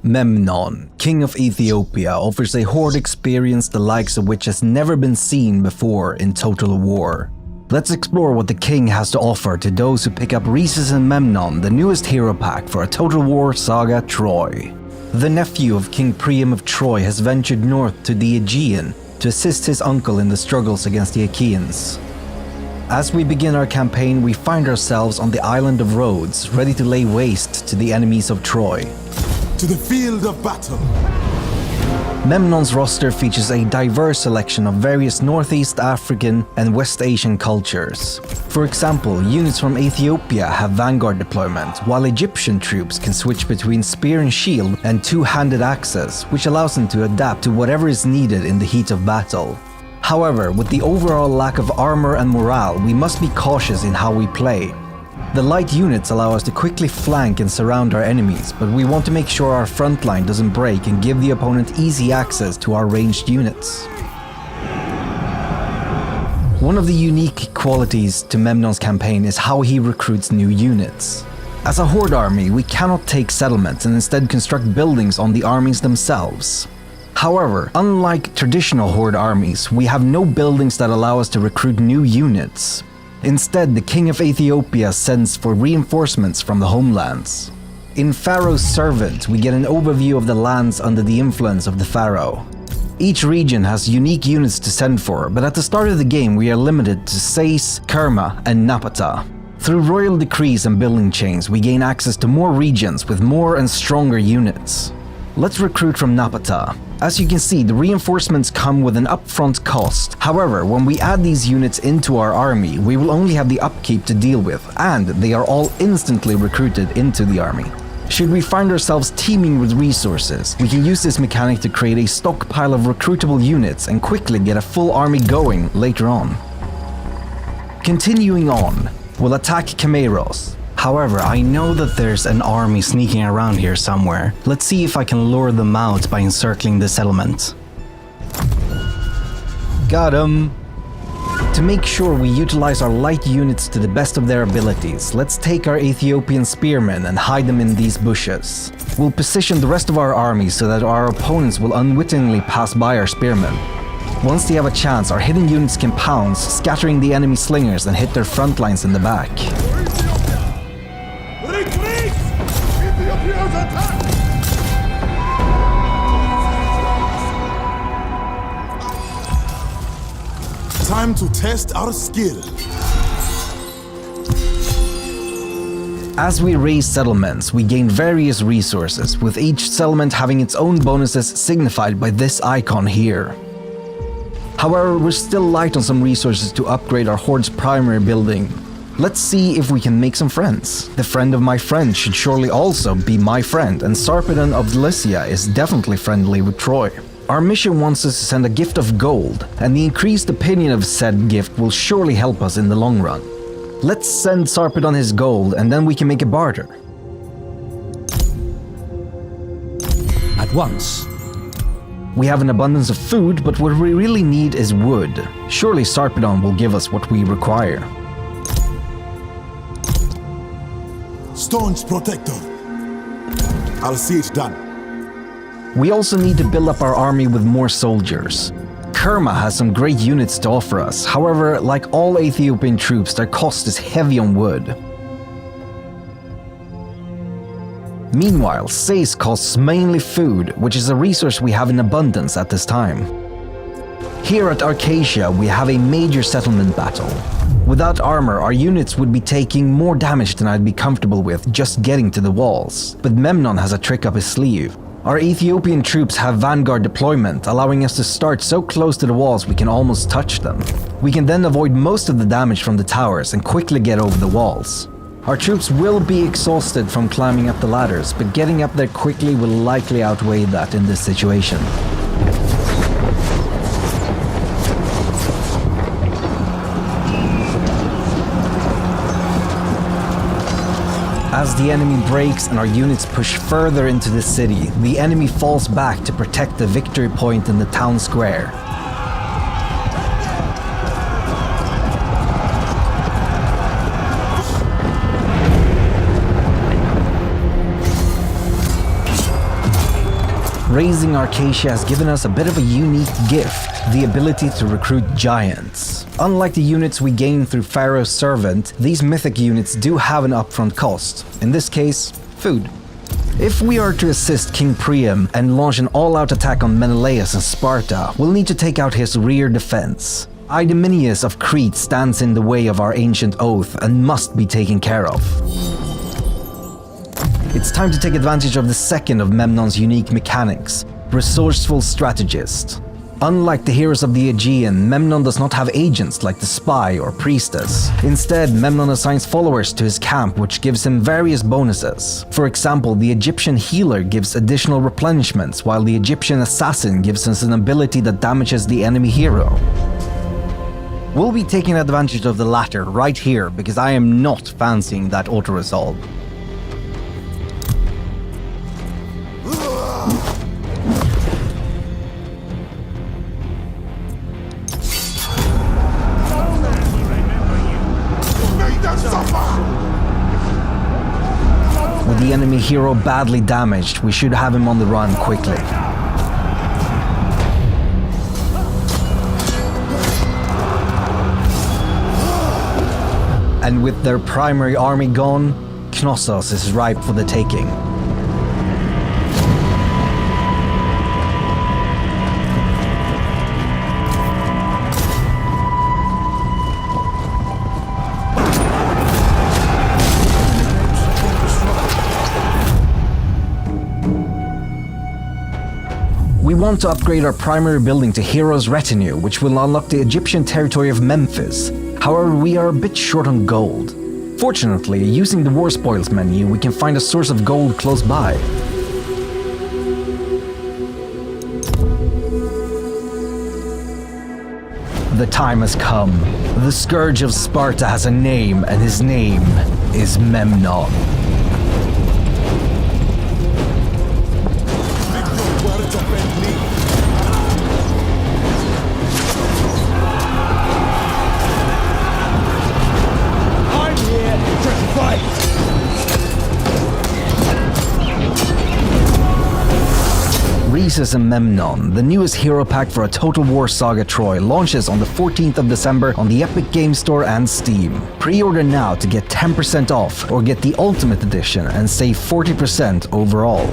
Memnon, king of Ethiopia, offers a horde experience the likes of which has never been seen before in Total War. Let's explore what the king has to offer to those who pick up Rhesus and Memnon, the newest hero pack for a Total War saga Troy. The nephew of King Priam of Troy has ventured north to the Aegean to assist his uncle in the struggles against the Achaeans. As we begin our campaign, we find ourselves on the island of Rhodes, ready to lay waste to the enemies of Troy. To the field of battle! Memnon's roster features a diverse selection of various Northeast African and West Asian cultures. For example, units from Ethiopia have vanguard deployment, while Egyptian troops can switch between spear and shield and two-handed axes, which allows them to adapt to whatever is needed in the heat of battle. However, with the overall lack of armor and morale, we must be cautious in how we play. The light units allow us to quickly flank and surround our enemies, but we want to make sure our front line doesn't break and give the opponent easy access to our ranged units. One of the unique qualities to Memnon's campaign is how he recruits new units. As a horde army, we cannot take settlements and instead construct buildings on the armies themselves. However, unlike traditional horde armies, we have no buildings that allow us to recruit new units. Instead, the king of Ethiopia sends for reinforcements from the homelands. In Pharaoh's Servant, we get an overview of the lands under the influence of the pharaoh. Each region has unique units to send for, but at the start of the game we are limited to Sais, Kerma, and Napata. Through royal decrees and building chains, we gain access to more regions with more and stronger units. Let's recruit from Napata. As you can see, the reinforcements come with an upfront cost. However, when we add these units into our army, we will only have the upkeep to deal with, and they are all instantly recruited into the army. Should we find ourselves teeming with resources, we can use this mechanic to create a stockpile of recruitable units and quickly get a full army going later on. Continuing on, we'll attack Chimeros. However, I know that there's an army sneaking around here somewhere. Let's see if I can lure them out by encircling the settlement. Got him! To make sure we utilize our light units to the best of their abilities, let's take our Ethiopian spearmen and hide them in these bushes. We'll position the rest of our army so that our opponents will unwittingly pass by our spearmen. Once they have a chance, our hidden units can pounce, scattering the enemy slingers and hit their front lines in the back. Time to test our skill. As we raise settlements, we gain various resources, with each settlement having its own bonuses signified by this icon here. However, we're still light on some resources to upgrade our horde's primary building. Let's see if we can make some friends. The friend of my friend should surely also be my friend, and Sarpedon of Lycia is definitely friendly with Troy. Our mission wants us to send a gift of gold, and the increased opinion of said gift will surely help us in the long run. Let's send Sarpedon his gold, and then we can make a barter. At once. We have an abundance of food, but what we really need is wood. Surely Sarpedon will give us what we require. Staunch protector. I'll see it done. We also need to build up our army with more soldiers. Kerma has some great units to offer us. However, like all Ethiopian troops, their cost is heavy on wood. Meanwhile, Sais costs mainly food, which is a resource we have in abundance at this time. Here at Arcasia, we have a major settlement battle. Without armor, our units would be taking more damage than I'd be comfortable with just getting to the walls. But Memnon has a trick up his sleeve. Our Ethiopian troops have vanguard deployment, allowing us to start so close to the walls we can almost touch them. We can then avoid most of the damage from the towers and quickly get over the walls. Our troops will be exhausted from climbing up the ladders, but getting up there quickly will likely outweigh that in this situation. As the enemy breaks and our units push further into the city, the enemy falls back to protect the victory point in the town square. Raising Arcacia has given us a bit of a unique gift, the ability to recruit giants. Unlike the units we gain through Pharaoh's Servant, these mythic units do have an upfront cost, in this case, food. If we are to assist King Priam and launch an all-out attack on Menelaus and Sparta, we'll need to take out his rear defense. Idomeneus of Crete stands in the way of our ancient oath and must be taken care of. It's time to take advantage of the second of Memnon's unique mechanics, Resourceful Strategist. Unlike the heroes of the Aegean, Memnon does not have agents like the spy or priestess. Instead, Memnon assigns followers to his camp, which gives him various bonuses. For example, the Egyptian healer gives additional replenishments, while the Egyptian assassin gives us an ability that damages the enemy hero. We'll be taking advantage of the latter right here, because I am not fancying that auto-resolve. With the enemy hero badly damaged, we should have him on the run quickly. And with their primary army gone, Knossos is ripe for the taking. We want to upgrade our primary building to Hero's Retinue, which will unlock the Egyptian territory of Memphis. However, we are a bit short on gold. Fortunately, using the War Spoils menu, we can find a source of gold close by. The time has come. The Scourge of Sparta has a name, and his name is Memnon. Rhesus and Memnon, the newest hero pack for a Total War Saga Troy, launches on the 14th of December on the Epic Games Store and Steam. Pre-order now to get 10% off, or get the Ultimate Edition and save 40% overall.